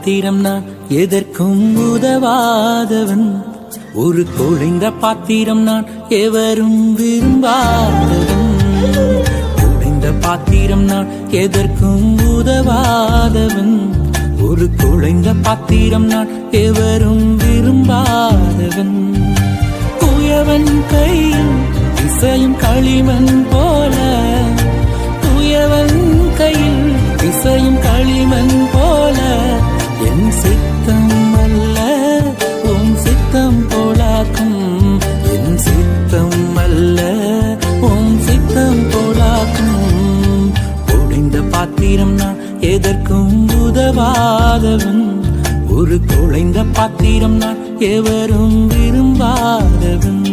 பாத்திரம் நான் எதற்கும் உதவாதவன். ஒரு குழைந்த பாத்திரம் நான் எவரும் விரும்பாதவன். குழைந்த பாத்திரம் நான் எதற்கும் உதவாதவன். ஒரு குழைந்த பாத்திரம் நான் எவரும் விரும்பாதவன். குயவன் கையில் இசையும் களிமண் போல, குயவன் கையில் இசையும் களிமண் போல, என் சித்தம் அல்ல உம் சித்தம் போலாக்கும். என் சித்தம் அல்ல உம் சித்தம் போலாக்கும். குழைந்த பாத்திரம் நான் எதற்கும் உதவாதவன். ஒரு குழைந்த பாத்திரம் நான் எவரும் விரும்பாதவன்.